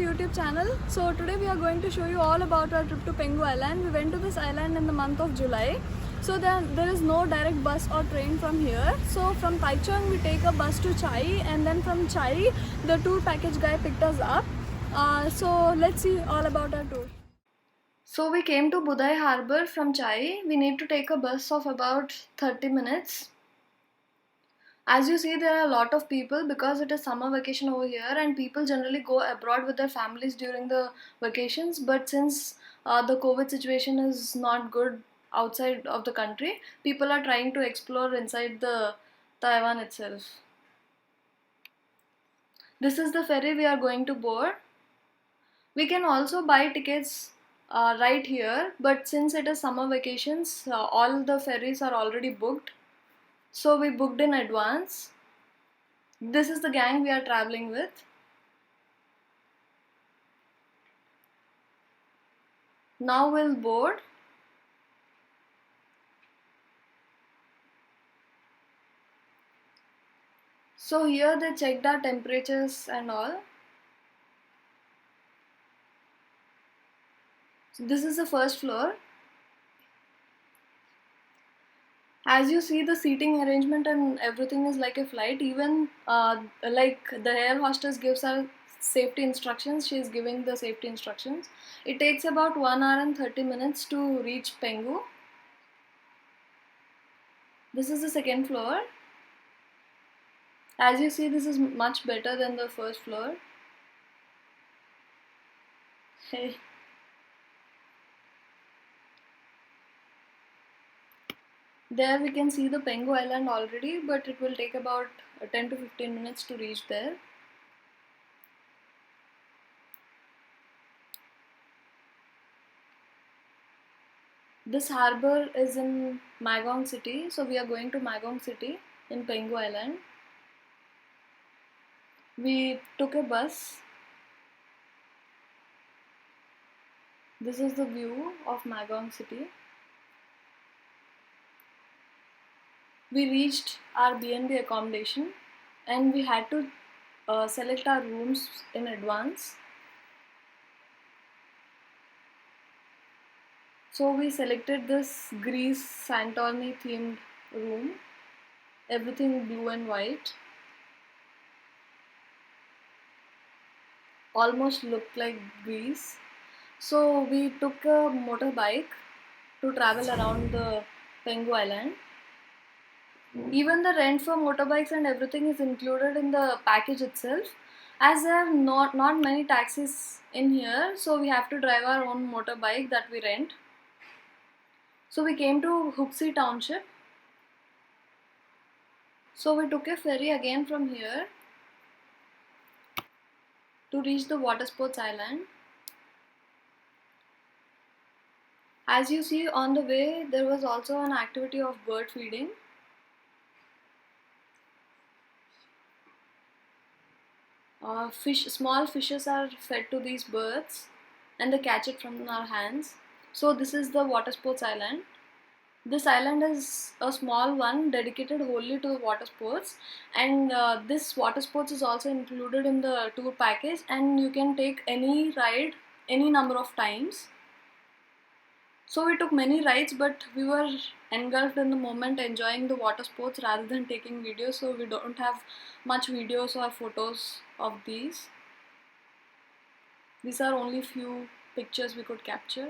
YouTube channel. So today we are going to show you all about our trip to Pengu Island. We went to this island in the month of July. So there is no direct bus or train from here. So from Taichung we take a bus to Chai, and then from Chai the tour package guy picked us up. So let's see all about our tour. So we came to Budai Harbour from Chai. We need to take a bus of about 30 minutes. As you see, there are a lot of people because it is summer vacation over here, and people generally go abroad with their families during the vacations. But since the COVID situation is not good outside of the country, people are trying to explore inside the Taiwan itself. This is the ferry we are going to board. We can also buy tickets right here, but since it is summer vacations, all the ferries are already booked. So we booked in advance. This is the gang we are traveling with. Now we'll board. So here they checked our temperatures and all. So this is the first floor. As you see, the seating arrangement and everything is like a flight. Even like the air hostess gives her safety instructions, she is giving the safety instructions. It takes about 1 hour and 30 minutes to reach Pengu. This is the second floor. As you see, this is much better than the first floor. Hey. There we can see the Pengu Island already, but it will take about 10 to 15 minutes to reach there. This harbour is in Magong City, so we are going to Magong City in Pengu Island. We took a bus. This is the view of Magong City. We reached our B&B accommodation, and we had to select our rooms in advance. So we selected this Greece Santorini themed room, everything blue and white. Almost looked like Greece. So we took a motorbike to travel around the Pengu Island. Even the rent for motorbikes and everything is included in the package itself. As there are not many taxis in here, so we have to drive our own motorbike that we rent. So we came to Huxi Township. So we took a ferry again from here to reach the water sports island. As you see on the way, there was also an activity of bird feeding. Small fishes are fed to these birds, and they catch it from our hands. So this is the water sports island. This island is a small one dedicated wholly to water sports, and this water sports is also included in the tour package, and you can take any ride any number of times. So we took many rides, but we were engulfed in the moment enjoying the water sports rather than taking videos, so we don't have much videos or photos of these. These are only few pictures we could capture.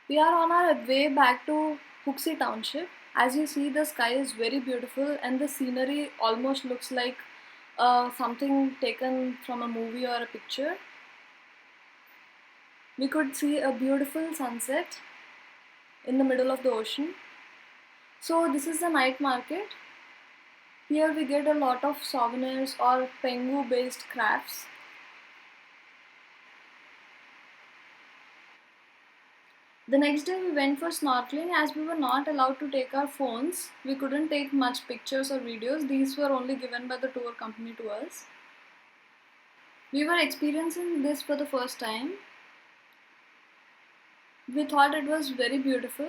We are on our way back to Huxi Township. As you see, the sky is very beautiful and the scenery almost looks like something taken from a movie or a picture. We could see a beautiful sunset in the middle of the ocean. So this is the night market. Here we get a lot of souvenirs or Pengu based crafts. The next day we went for snorkeling. As we were not allowed to take our phones, we couldn't take much pictures or videos. These were only given by the tour company to us. We were experiencing this for the first time. We thought it was very beautiful.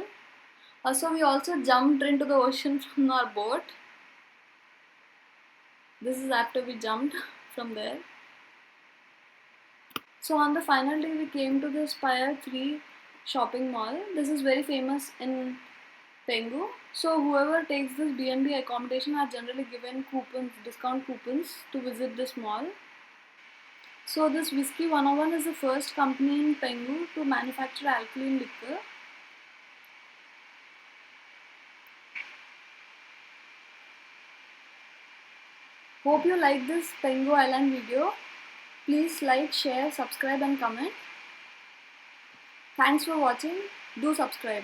So we also jumped into the ocean from our boat. This is after we jumped from there. So on the final day we came to the Spire 3 shopping mall. This is very famous in Pengu. So whoever takes this B&B accommodation are generally given coupons, discount coupons to visit this mall. So this Whiskey 101 is the first company in Pengu to manufacture alkaline liquor. Hope you like this Pengu Island video. Please like, share, subscribe and comment. Thanks for watching. Do subscribe.